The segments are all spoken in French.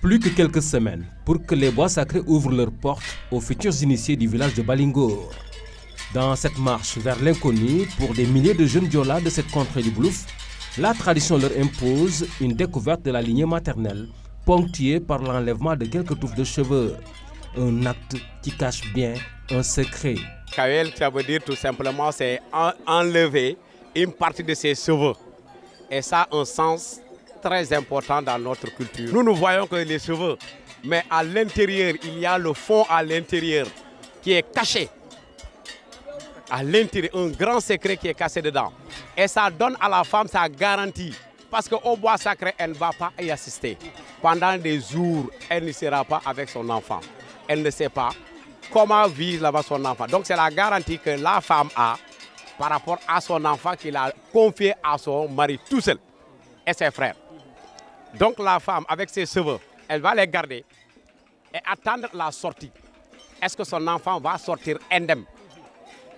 Plus que quelques semaines pour que les bois sacrés ouvrent leurs portes aux futurs initiés du village de Balingo. Dans cette marche vers l'inconnu, pour des milliers de jeunes Diola de cette contrée du Boulouf, la tradition leur impose une découverte de la lignée maternelle, ponctuée par l'enlèvement de quelques touffes de cheveux. Un acte qui cache bien un secret. Kawel, ça veut dire tout simplement, c'est enlever une partie de ses cheveux. Et ça a un sens très important dans notre culture. Nous voyons que les cheveux, mais à l'intérieur, il y a le fond à l'intérieur qui est caché. À l'intérieur, un grand secret qui est caché dedans. Et ça donne à la femme sa garantie. Parce qu'au bois sacré, elle ne va pas y assister. Pendant des jours, elle ne sera pas avec son enfant. Elle ne sait pas comment vivre là-bas son enfant. Donc c'est la garantie que la femme a par rapport à son enfant qu'il a confié à son mari tout seul et ses frères. Donc la femme, avec ses cheveux, elle va les garder et attendre la sortie. Est-ce que son enfant va sortir indemne?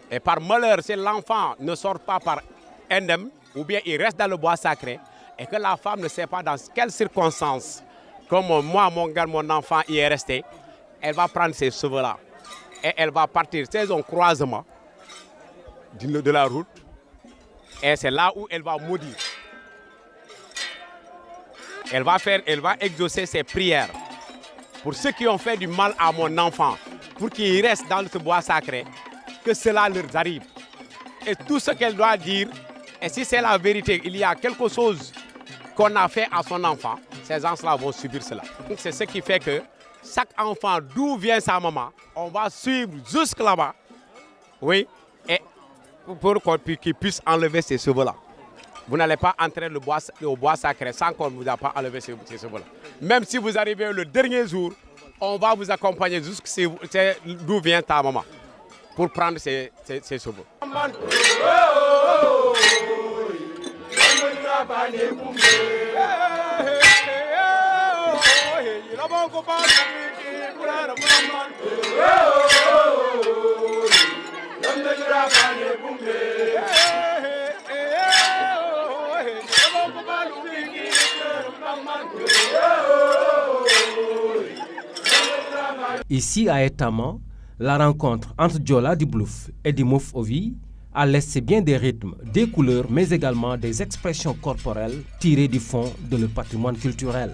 Et par malheur, si l'enfant ne sort pas par indemne, ou bien il reste dans le bois sacré, et que la femme ne sait pas dans quelles circonstances, comme moi, mon enfant y est resté, elle va prendre ces cheveux-là. Et elle va partir, c'est un croisement de la route. Et c'est là où elle va maudire. Elle va exaucer ses prières. Pour ceux qui ont fait du mal à mon enfant, pour qu'il reste dans ce bois sacré, que cela leur arrive. Et tout ce qu'elle doit dire, et si c'est la vérité, il y a quelque chose qu'on a fait à son enfant, ces gens-là vont subir cela. Donc c'est ce qui fait que chaque enfant, d'où vient sa maman, on va suivre jusque là-bas, oui, et pour qu'il puisse enlever ces cheveux-là. Vous n'allez pas entrer au bois sacré sans qu'on ne vous a pas enlevé ces cheveux-là. Même si vous arrivez le dernier jour, on va vous accompagner d'où vient ta maman pour prendre ces cheveux. Ici à Etama, la rencontre entre Diola du Boulouf et du Mouf Ovi a laissé bien des rythmes, des couleurs, mais également des expressions corporelles tirées du fond de leur patrimoine culturel.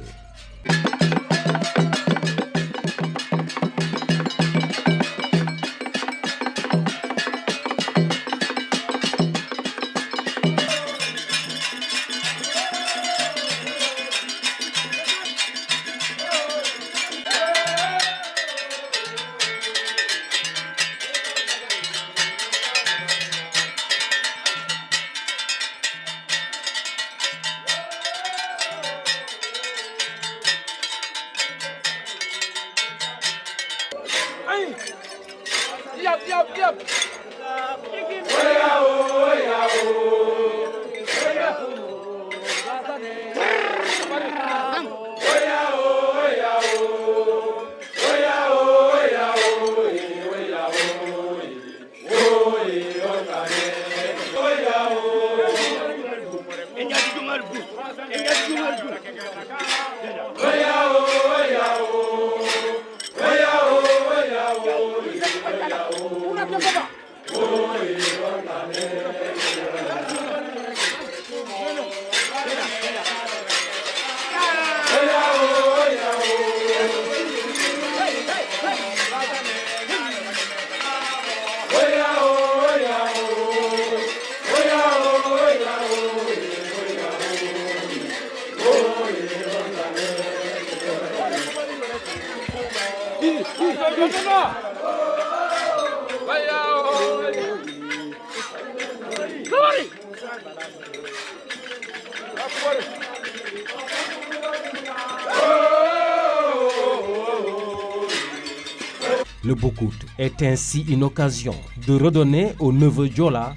Le Boukout est ainsi une occasion de redonner au neveu Diola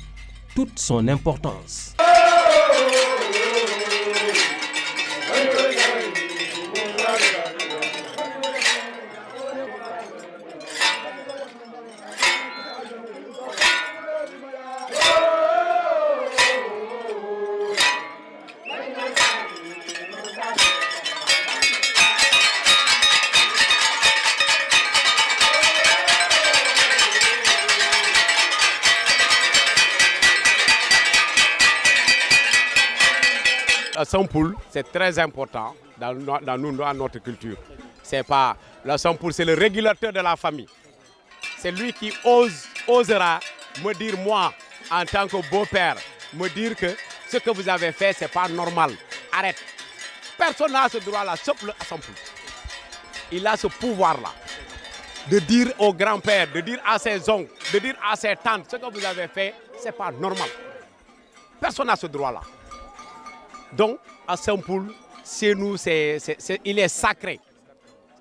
toute son importance. Sampoul, c'est très important dans notre culture. C'est pas le Sampoul, c'est le régulateur de la famille. C'est lui qui osera me dire, moi, en tant que beau-père, me dire que ce que vous avez fait, c'est pas normal. Arrête. Personne n'a ce droit-là, sauf le Sampoul. Il a ce pouvoir-là de dire au grand-père, de dire à ses oncles, de dire à ses tantes, ce que vous avez fait, c'est pas normal. Personne n'a ce droit-là. Donc, à Sampoul, chez nous, il est sacré.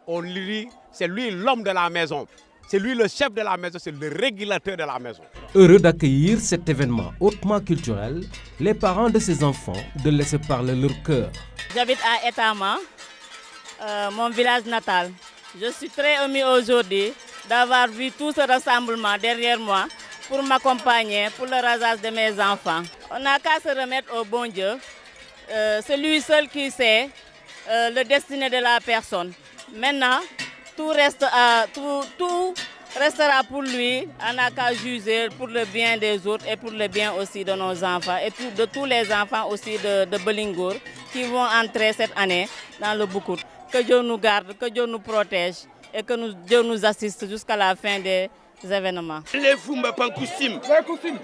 On lui dit, c'est lui l'homme de la maison. C'est lui le chef de la maison, c'est le régulateur de la maison. Heureux d'accueillir cet événement hautement culturel, les parents de ces enfants de laisser parler leur cœur. J'habite à Etama, mon village natal. Je suis très émue aujourd'hui d'avoir vu tout ce rassemblement derrière moi pour m'accompagner pour le rasage de mes enfants. On n'a qu'à se remettre au bon Dieu. C'est lui seul qui sait le destiné de la personne. Maintenant, tout restera pour lui. On n'a qu'à juger pour le bien des autres et pour le bien aussi de nos enfants et de tous les enfants aussi de Balingour qui vont entrer cette année dans le Boukout. Que Dieu nous garde, que Dieu nous protège et que Dieu nous assiste jusqu'à la fin des événements. Les Fumba Pankoussim. Les Koussim.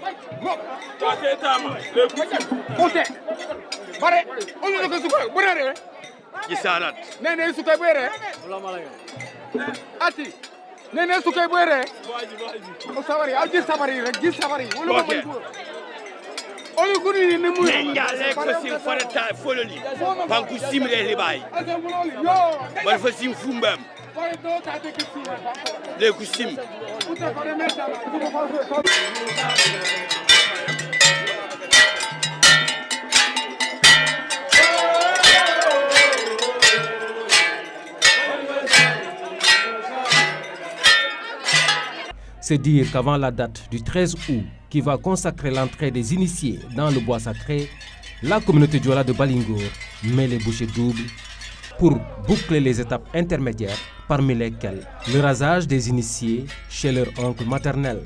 Gisarat. Nene sukay boyre. Ati. Nene sukay boyre. O sabari, al gis sabari rek, gis sabari. Wolu ko man ko. Olu guni ni mu. Nenga le Koussim farata fololi. Pankoussim le libay. Bal fasim Fumbam. Les Koussim. C'est dire qu'avant la date du 13 août qui va consacrer l'entrée des initiés dans le bois sacré, la communauté Diola de Balingour met les bouchées doubles pour boucler les étapes intermédiaires, parmi lesquelles le rasage des initiés chez leur oncle maternel.